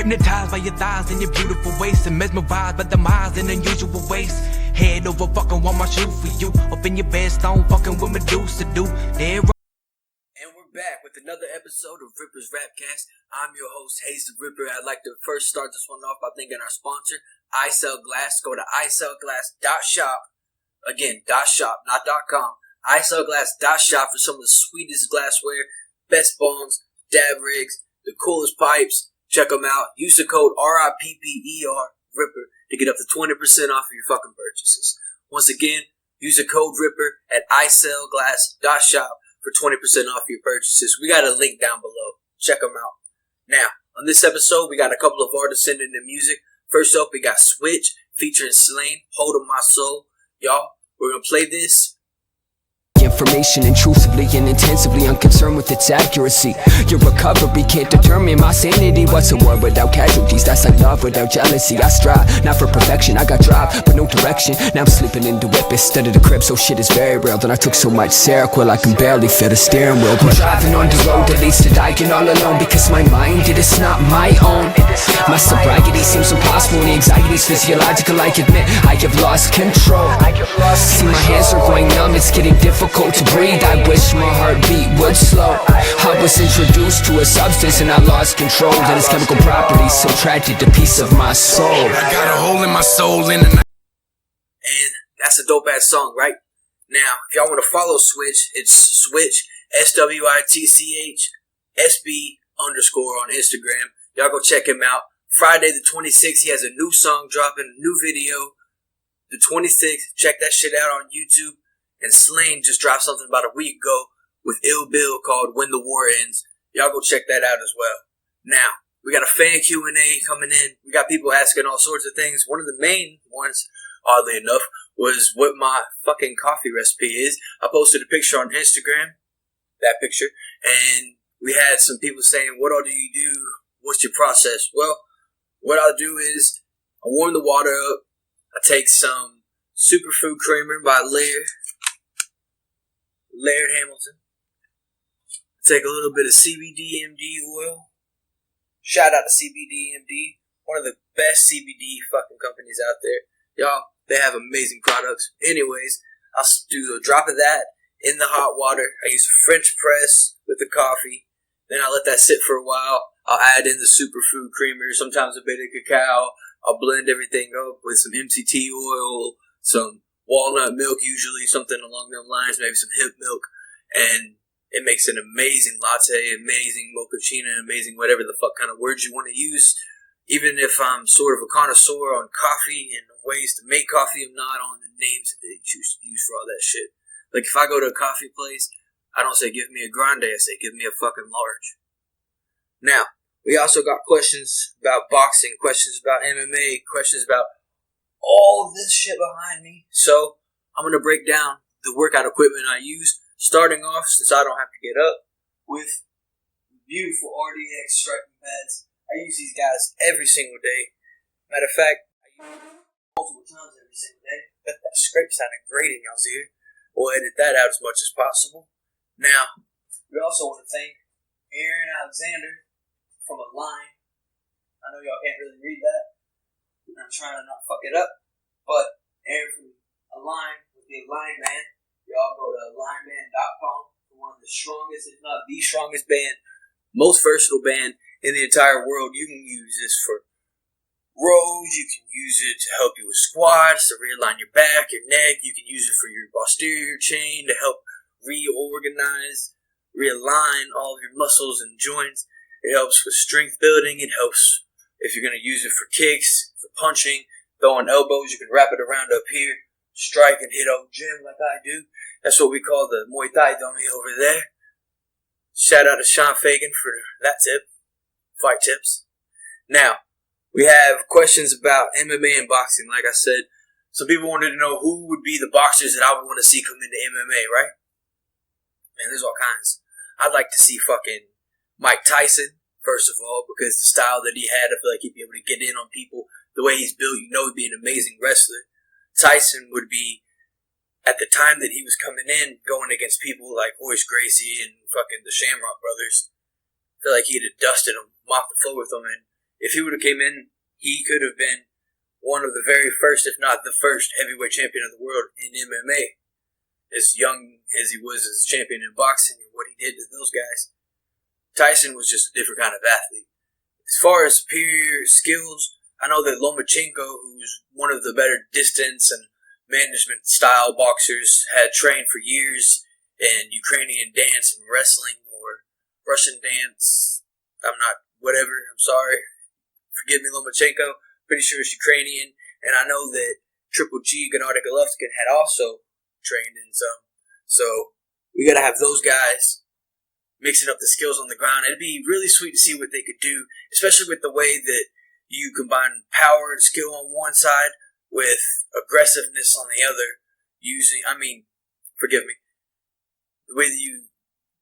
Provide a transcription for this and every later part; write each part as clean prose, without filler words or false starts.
Hypnotized by your thighs and your beautiful waist, and mesmerized by the miles in unusual ways. Head over fucking want my shoe for you. Up in your bed, stone fucking with Medusa do. And we're back with another episode of Ripper's RAPCAST. I'm your host, Hayes the Ripper. I'd like to first start this one off by thanking our sponsor, I Sell Glass. Go to isellglass.shop. Again, .shop, not .com. isellglass.shop for some of the sweetest glassware, best bongs, dab rigs, the coolest pipes. Check them out. Use the code RIPPER, Ripper, to get up to 20% off of your fucking purchases. Once again, use the code Ripper at isellglass.shop for 20% off your purchases. We got a link down below. Check them out. Now, on this episode, we got a couple of artists sending the music. First up, we got Switch featuring Slain, Hold of My Soul. Y'all, we're going to play this. Information intrusively and intensively unconcerned with its accuracy. Your recovery can't determine my sanity. What's a word without casualties? That's like love without jealousy. I strive, not for perfection, I got drive, but no direction. Now I'm sleeping in the whip instead of the crib, so shit is very real. Then I took so much Seroquel I can barely fit a steering wheel. I'm driving on the road that leads to dying all alone, because my mind, it is not my own. My sobriety seems impossible, and the anxiety's physiological, I admit. I have lost control. See, my hands are going numb, it's getting difficult to breathe. I wish my heartbeat would slow. I was introduced to a substance and I lost control, and its chemical properties subtracted the piece of my soul. I got a hole in my soul in the night. And that's a dope ass song, right? Now, if y'all want to follow Switch, it's Switch, SWITCH SB _ on Instagram. Y'all go check him out. Friday the 26th, he has a new song dropping, a new video. The 26th, check that shit out on YouTube. And Slain just dropped something about a week ago with Ill Bill called When the War Ends. Y'all go check that out as well. Now, we got a fan Q&A coming in. We got people asking all sorts of things. One of the main ones, oddly enough, was what my fucking coffee recipe is. I posted a picture on Instagram, that picture, and we had some people saying, what all do you do? What's your process? Well, what I'll do is I warm the water up. I take some superfood creamer by Laird Hamilton. Take a little bit of CBD-MD oil. Shout out to CBD-MD, one of the best CBD fucking companies out there. Y'all, they have amazing products. Anyways, I'll do a drop of that in the hot water. I use French press with the coffee. Then I'll let that sit for a while. I'll add in the superfood creamer, sometimes a bit of cacao. I'll blend everything up with some MCT oil, some walnut milk, usually something along those lines, maybe some hemp milk, and it makes an amazing latte, amazing mochaccino, amazing whatever the fuck kind of words you want to use. Even if I'm sort of a connoisseur on coffee and ways to make coffee, I'm not on the names that they choose to use for all that shit. Like if I go to a coffee place, I don't say give me a grande, I say give me a fucking large. Now, we also got questions about boxing, questions about MMA, questions about all of this shit behind me. So I'm going to break down the workout equipment I use, starting off, since I don't have to get up, with beautiful RDX striking pads. I use these guys every single day. Matter of fact, I use them multiple times every single day. That scrape sounded great in y'all's ear. We'll edit that out as much as possible. Now, we also want to thank Aaron Alexander from Align. I know y'all can't really read that. I'm trying to not fuck it up, but Aaron from Align with the Align Band. Y'all go to alignband.com for one of the strongest, if not the strongest band, most versatile band in the entire world. You can use this for rows. You can use it to help you with squats, to realign your back, your neck. You can use it for your posterior chain to help reorganize, realign all of your muscles and joints. It helps with strength building. It helps if you're going to use it for kicks, for punching, throwing elbows. You can wrap it around up here, strike and hit old gym like I do. That's what we call the Muay Thai dummy over there. Shout out to Sean Fagan for that tip. Fight tips. Now, we have questions about MMA and boxing. Like I said, some people wanted to know who would be the boxers that I would want to see come into MMA, right? Man, there's all kinds. I'd like to see fucking Mike Tyson, first of all, because the style that he had, I feel like he'd be able to get in on people. The way he's built, you know he'd be an amazing wrestler. Tyson would be, at the time that he was coming in, going against people like Horace Gracie and fucking the Shamrock Brothers. I feel like he'd have dusted them, mopped the floor with them, and if he would have came in, he could have been one of the very first, if not the first, heavyweight champion of the world in MMA. As young as he was as champion in boxing and what he did to those guys, Tyson was just a different kind of athlete. As far as superior skills, I know that Lomachenko, who's one of the better distance and management style boxers, had trained for years in Ukrainian dance and wrestling, or Russian dance. I'm sorry. Forgive me, Lomachenko. Pretty sure it's Ukrainian. And I know that Triple G, Gennady Golovkin, had also trained in some. So we got to have those guys mixing up the skills on the ground. It'd be really sweet to see what they could do, especially with the way that you combine power and skill on one side with aggressiveness on the other. The way that you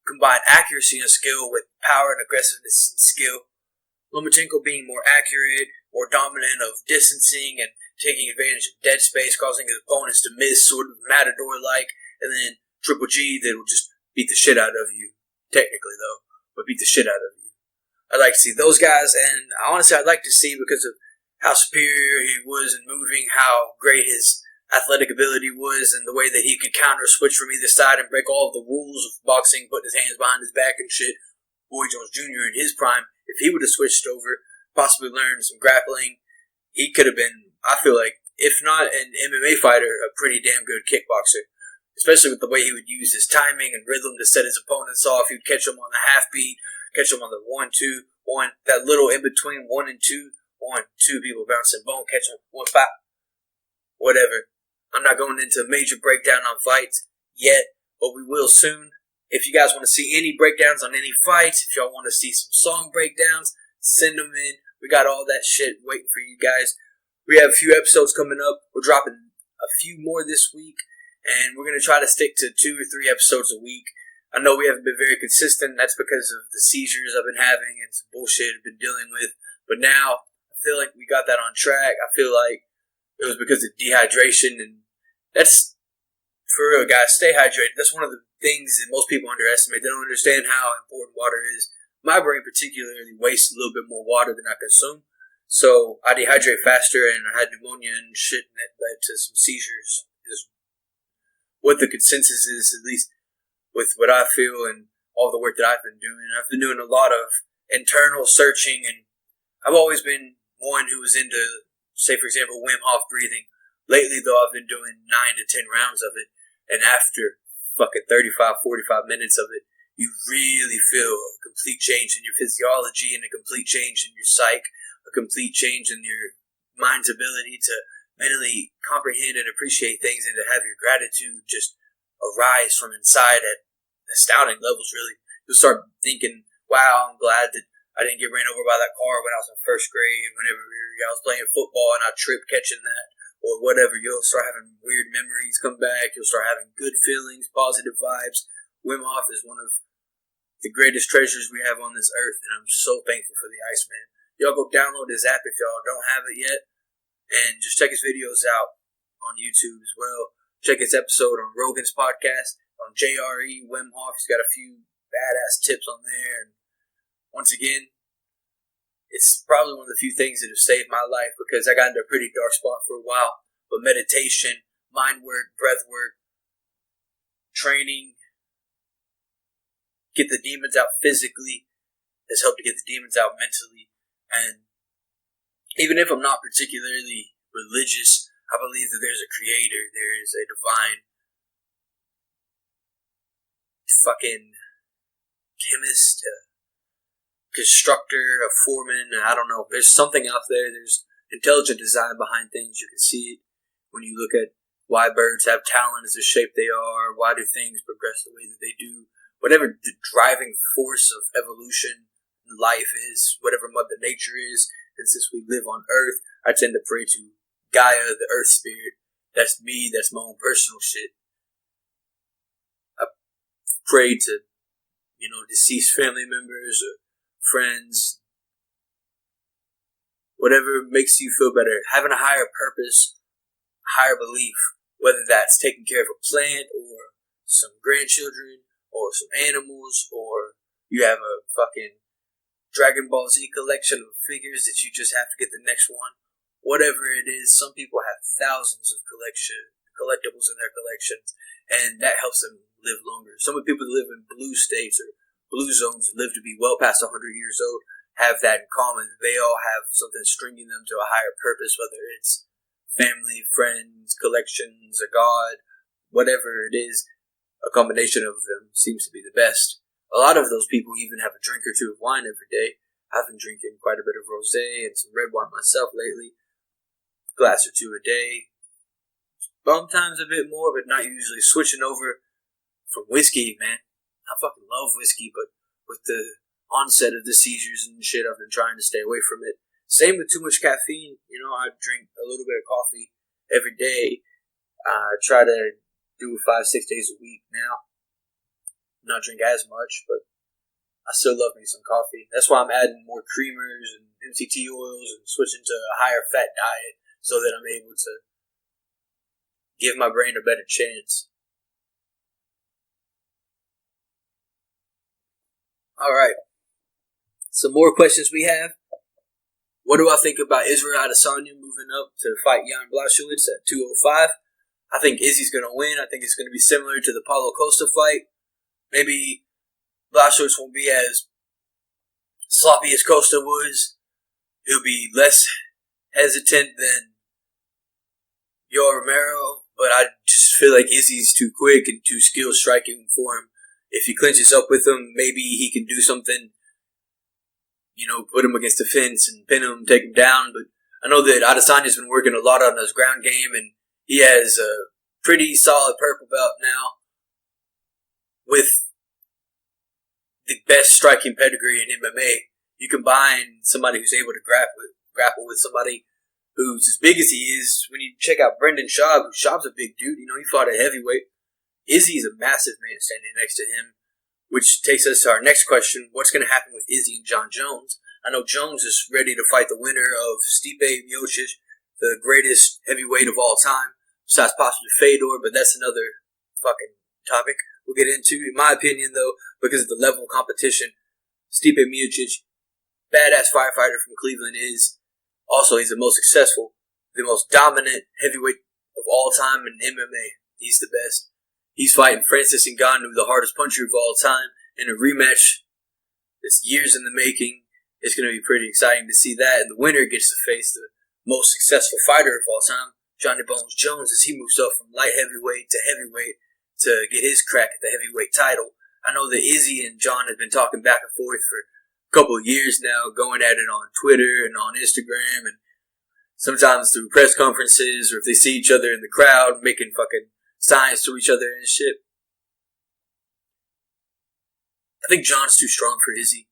combine accuracy and skill with power and aggressiveness and skill. Lomachenko being more accurate, more dominant of distancing and taking advantage of dead space, causing his opponents to miss, sort of Matador-like, and then Triple G that will just beat the shit out of you. Technically, though, but beat the shit out of you. I'd like to see those guys, and honestly, I'd like to see, because of how superior he was in moving, how great his athletic ability was, and the way that he could counter switch from either side and break all of the rules of boxing, putting his hands behind his back and shit. Boy Jones Jr. in his prime, if he would have switched over, possibly learned some grappling, he could have been, I feel like, if not an MMA fighter, a pretty damn good kickboxer. Especially with the way he would use his timing and rhythm to set his opponents off. He would catch them on the half beat, catch them on the 1-2, 1, that little in between 1 and 2, 1, 2 people bouncing bone, catch them 1, 5, whatever. I'm not going into a major breakdown on fights yet, but we will soon. If you guys want to see any breakdowns on any fights, if y'all want to see some song breakdowns, send them in. We got all that shit waiting for you guys. We have a few episodes coming up. We're dropping a few more this week. And we're going to try to stick to 2 or 3 episodes a week. I know we haven't been very consistent. That's because of the seizures I've been having and some bullshit I've been dealing with. But now, I feel like we got that on track. I feel like it was because of dehydration. And that's, for real, guys, stay hydrated. That's one of the things that most people underestimate. They don't understand how important water is. My brain particularly wastes a little bit more water than I consume. So, I dehydrate faster, and I had pneumonia and shit, and that led to some seizures. What the consensus is, at least with what I feel and all the work that I've been doing. I've been doing a lot of internal searching, and I've always been one who was into, say for example, Wim Hof breathing. Lately though, I've been doing 9 to 10 rounds of it, and after fucking 35, 45 minutes of it, you really feel a complete change in your physiology and a complete change in your psyche, a complete change in your mind's ability to mentally comprehend and appreciate things, and to have your gratitude just arise from inside at astounding levels, really. You'll start thinking, wow, I'm glad that I didn't get ran over by that car when I was in first grade, whenever I was playing football and I tripped catching that, or whatever. You'll start having weird memories come back. You'll start having good feelings, positive vibes. Wim Hof is one of the greatest treasures we have on this earth, and I'm so thankful for the Iceman. Y'all go download his app if y'all don't have it yet. And just check his videos out on YouTube as well. Check his episode on Rogan's podcast, on JRE, Wim Hof. He's got a few badass tips on there. And once again, it's probably one of the few things that have saved my life, because I got into a pretty dark spot for a while. But meditation, mind work, breath work, training, get the demons out physically, has helped to get the demons out mentally. And even if I'm not particularly religious, I believe that there's a creator, there is a divine fucking chemist, a constructor, a foreman, I don't know. There's something out there. There's intelligent design behind things. You can see it when you look at why birds have talent as the shape they are, why do things progress the way that they do. Whatever the driving force of evolution in life is, whatever Mother Nature is. And since we live on Earth, I tend to pray to Gaia, the Earth Spirit. That's me. That's my own personal shit. I pray to, deceased family members or friends. Whatever makes you feel better. Having a higher purpose, higher belief. Whether that's taking care of a plant or some grandchildren or some animals, or you have a fucking Dragon Ball Z collection of figures that you just have to get the next one. Whatever it is, some people have thousands of collectibles in their collections, and that helps them live longer. Some of the people that live in blue states or blue zones live to be well past 100 years old have that in common. They all have something stringing them to a higher purpose, whether it's family, friends, collections, a god, whatever it is. A combination of them seems to be the best. A lot of those people even have a drink or two of wine every day. I've been drinking quite a bit of rosé and some red wine myself lately. Glass or two a day. Sometimes a bit more, but not usually. Switching over from whiskey, man. I fucking love whiskey, but with the onset of the seizures and shit, I've been trying to stay away from it. Same with too much caffeine. You know, I drink a little bit of coffee every day. I try to do 5-6 days a week now. Not drink as much, but I still love me some coffee. That's why I'm adding more creamers and MCT oils and switching to a higher fat diet so that I'm able to give my brain a better chance. Alright. Some more questions we have. What do I think about Israel Adesanya moving up to fight Jan Blachowicz at 205? I think Izzy's going to win. I think it's going to be similar to the Paulo Costa fight. Maybe Blachowicz won't be as sloppy as Costa was. He'll be less hesitant than Yoel Romero, but I just feel like Izzy's too quick and too skilled striking for him. If he clinches up with him, maybe he can do something, you know, put him against the fence and pin him, take him down. But I know that Adesanya's been working a lot on his ground game, and he has a pretty solid purple belt now with the best striking pedigree in MMA. You combine somebody who's able to grapple with somebody who's as big as he is. When you check out Brendan Schaub, Schaub's a big dude. You know, he fought at heavyweight. Izzy's a massive man standing next to him, which takes us to our next question. What's going to happen with Izzy and John Jones? I know Jones is ready to fight the winner of Stipe Miocic, the greatest heavyweight of all time, besides possibly Fedor, but that's another fucking topic we'll get into. In my opinion, though, because of the level of competition, Stipe Miocic, badass firefighter from Cleveland, he's the most successful, the most dominant heavyweight of all time in MMA. He's the best. He's fighting Francis Ngannou, the hardest puncher of all time, in a rematch that's years in the making. It's going to be pretty exciting to see that. And the winner gets to face the most successful fighter of all time, Johnny Bones Jones, as he moves up from light heavyweight to heavyweight to get his crack at the heavyweight title. I know that Izzy and John have been talking back and forth for a couple of years now, going at it on Twitter and on Instagram, and sometimes through press conferences, or if they see each other in the crowd, making fucking signs to each other and shit. I think John's too strong for Izzy.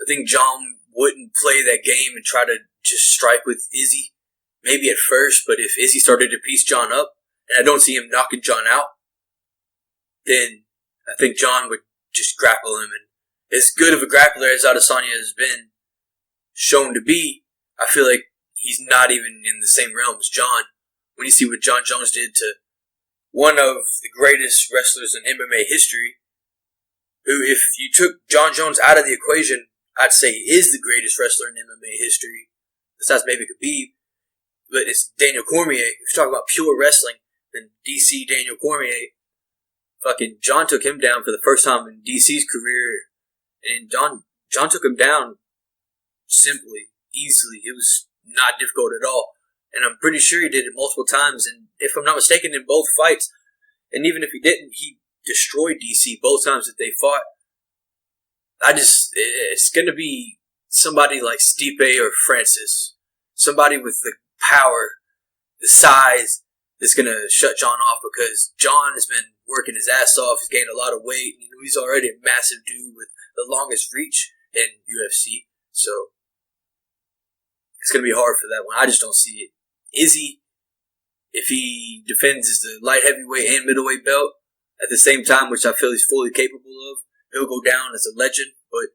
I think John wouldn't play that game and try to just strike with Izzy. Maybe at first, but if Izzy started to piece John up, and I don't see him knocking John out, then I think John would just grapple him. And as good of a grappler as Adesanya has been shown to be, I feel like he's not even in the same realm as John. When you see what John Jones did to one of the greatest wrestlers in MMA history, who, if you took John Jones out of the equation, I'd say he is the greatest wrestler in MMA history, besides maybe Khabib, but it's Daniel Cormier. If you're talking about pure wrestling, then DC Daniel Cormier, fucking John took him down for the first time in DC's career, and John took him down simply, easily. It was not difficult at all. And I'm pretty sure he did it multiple times. And if I'm not mistaken, in both fights, and even if he didn't, he destroyed DC both times that they fought. It's going to be somebody like Stipe or Francis. Somebody with the power, the size, that's going to shut John off, because John has been working his ass off. He's gained a lot of weight. You know, he's already a massive dude with the longest reach in UFC. So it's going to be hard for that one. I just don't see it. Izzy, if he defends the light heavyweight and middleweight belt at the same time, which I feel he's fully capable of, he'll go down as a legend, but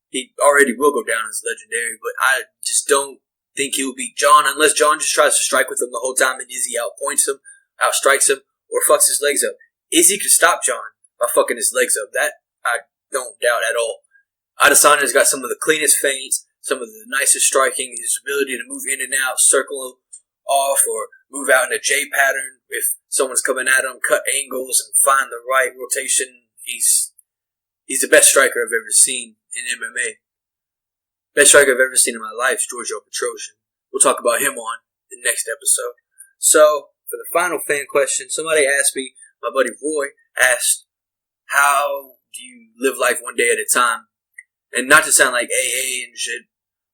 he already will go down as legendary. But I just don't think he'll beat John unless John just tries to strike with him the whole time and Izzy outpoints him, outstrikes him, or fucks his legs up. Izzy could stop John by fucking his legs up. That I don't doubt at all. Adesanya's got some of the cleanest feints, some of the nicest striking, his ability to move in and out, circle off, or move out in a J pattern if someone's coming at him, cut angles and find the right rotation. He's the best striker I've ever seen in MMA. Best striker I've ever seen in my life is Giorgio Petrosian. We'll talk about him on the next episode. So, for the final fan question, somebody asked me, my buddy Roy asked, how do you live life one day at a time? And not to sound like AA and shit,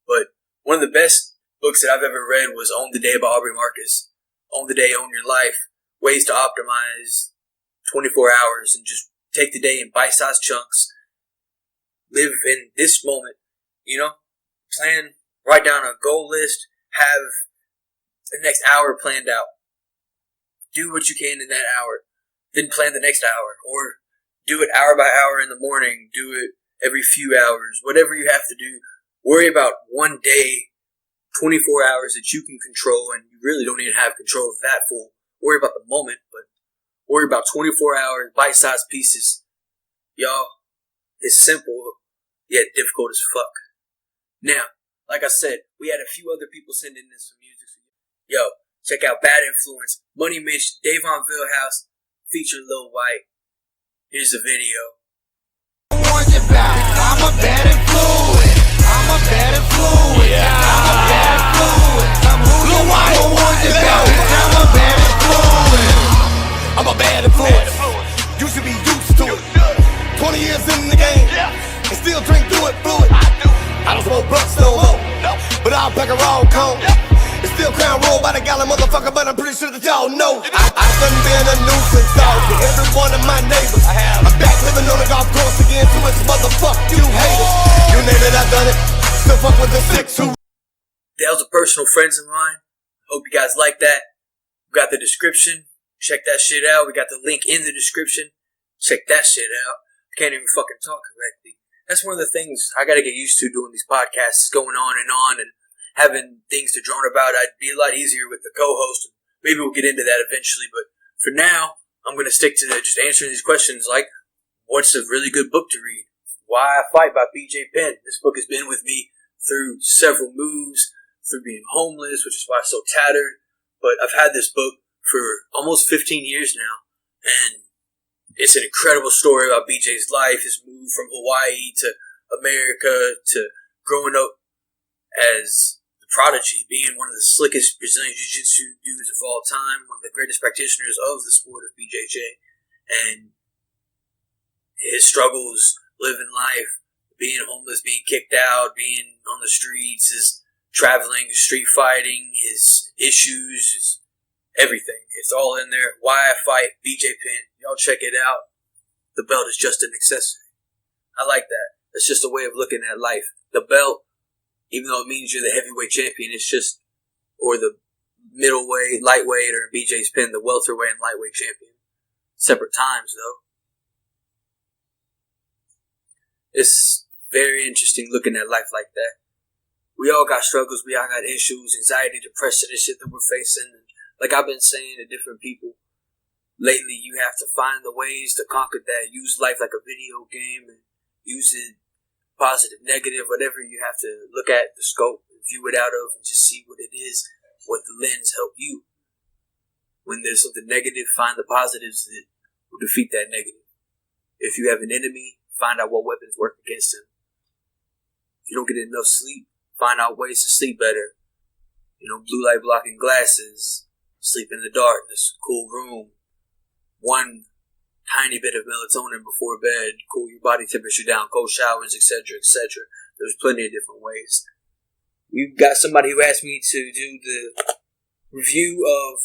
but one of the best books that I've ever read was Own the Day by Aubrey Marcus. Own the Day, Own Your Life. Ways to optimize 24 hours and just take the day in bite-sized chunks. Live in this moment, you know? Plan, write down a goal list, have the next hour planned out. Do what you can in that hour. Then plan the next hour. Or do it hour by hour in the morning. Do it every few hours. Whatever you have to do. Worry about one day, 24 hours that you can control, and you really don't even have control of that full. Worry about the moment, but worry about 24 hours, bite-sized pieces. Y'all, it's simple, yet difficult as fuck. Now, like I said, we had a few other people send in some music. Yo, check out Bad Influence, Money Mitch, Davon VILLEHOUSE, featuring Lil Wyte. Here's the video. I'm a bad influence. I'm a bad influence. Yeah. I'm a bad influence. I'm Lil Wyte. I'm a bad influence. I'm a bad influence. You should be used to it. 20 years in the game, and still drink through it fluid. I don't smoke blunts no more, but I'll pack a raw cone. It's still crown roll by the gallon, motherfucker, but I'm pretty sure that y'all know I done been a nuisance dog to every one of my neighbors. I'm back living on the golf course again to its motherfuck you haters. You name it, I done it. Still fuck with the six who. Those are personal friends of mine. Hope you guys like that. We got the description. Check that shit out. We got the link in the description. Check that shit out. I can't even fucking talk correctly. That's one of the things I gotta get used to doing these podcasts, is going on and having things to drone about. I'd be a lot easier with the co-host. Maybe we'll get into that eventually, but for now, I'm going to stick to just answering these questions like, what's a really good book to read? Why I Fight by BJ Penn. This book has been with me through several moves, through being homeless, which is why I'm so tattered, but I've had this book for almost 15 years now, and it's an incredible story about BJ's life, his move from Hawaii to America, to growing up as Prodigy, being one of the slickest Brazilian Jiu-Jitsu dudes of all time, one of the greatest practitioners of the sport of BJJ, and his struggles living life, being homeless, being kicked out, being on the streets, his traveling, his street fighting, his issues, his everything. It's all in there. Why I Fight, BJ Penn. Y'all check it out. The belt is just an accessory. I like that. It's just a way of looking at life. The belt, even though it means you're the heavyweight champion, it's just, or the middleweight, lightweight, or BJ's Penn, the welterweight and lightweight champion. Separate times, though. It's very interesting looking at life like that. We all got struggles, we all got issues, anxiety, depression, and shit that we're facing. And like I've been saying to different people, lately you have to find the ways to conquer that. Use life like a video game and use it positive, negative, whatever you have to look at the scope and view it out of and just see what it is, what the lens help you. When there's something negative, find the positives that will defeat that negative. If you have an enemy, find out what weapons work against him. If you don't get enough sleep, find out ways to sleep better. You know, blue light blocking glasses, sleep in the darkness, cool room, one tiny bit of melatonin before bed, cool your body temperature down, cold showers, etc., etc. There's plenty of different ways. We've got somebody who asked me to do the review of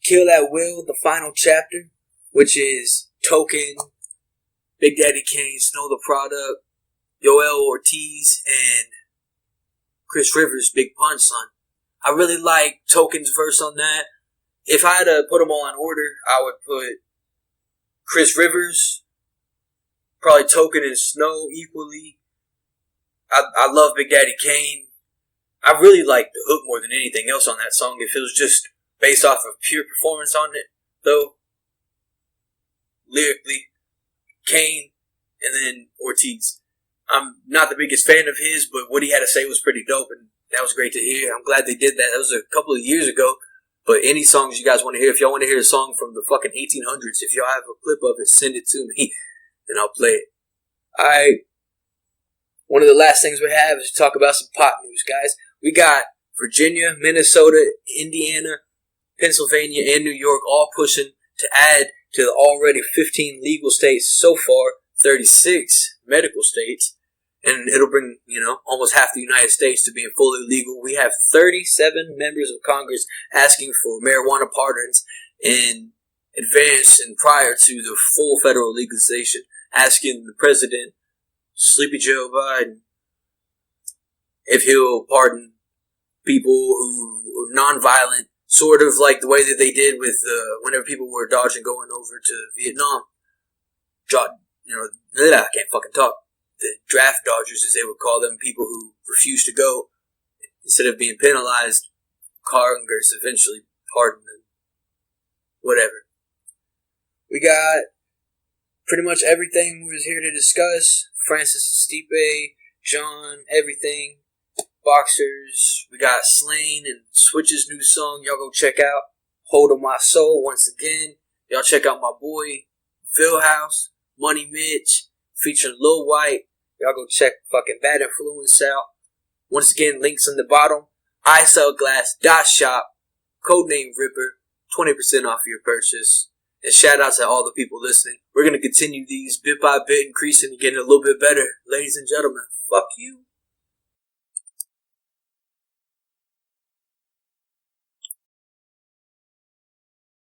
Kill at Will, the final chapter, which is Token, Big Daddy Kane, Snow the Product, Yoel Ortiz, and Chris Rivers' Big Pun Son. I really like Token's verse on that. If I had to put them all in order, I would put Chris Rivers, probably Token and Snow equally. I love Big Daddy Kane. I really like the hook more than anything else on that song. If it was just based off of pure performance on it, though, lyrically, Kane and then Ortiz. I'm not the biggest fan of his, but what he had to say was pretty dope, and that was great to hear. I'm glad they did that. That was a couple of years ago. But any songs you guys want to hear, if y'all want to hear a song from the fucking 1800s, if y'all have a clip of it, send it to me, and I'll play it. Alright. One of the last things we have is to talk about some pot news, guys. We got Virginia, Minnesota, Indiana, Pennsylvania, and New York all pushing to add to the already 15 legal states so far, 36 medical states, and it'll bring, almost half the United States to being fully legal. We have 37 members of Congress asking for marijuana pardons in advance and prior to the full federal legalization, asking the president, Sleepy Joe Biden, if he'll pardon people who are nonviolent, sort of like the way that they did with whenever people were dodging going over to Vietnam. I can't fucking talk. The draft dodgers, as they would call them, people who refused to go, instead of being penalized, Congress eventually pardoned them. Whatever. We got pretty much everything we was here to discuss. Francis Stipe, John, everything. Boxers. We got Slain and Switch's new song. Y'all go check out. Hold on My Soul once again. Y'all check out my boy, VILLEHOUSE, Money Mitch, featuring Lil Wyte. Y'all go check fucking Bad Influence out. Once again, links on the bottom. iSellGlass.shop. Codename Ripper. 20% off your purchase. And shout out to all the people listening. We're going to continue these bit by bit, increasing and getting a little bit better. Ladies and gentlemen, fuck you.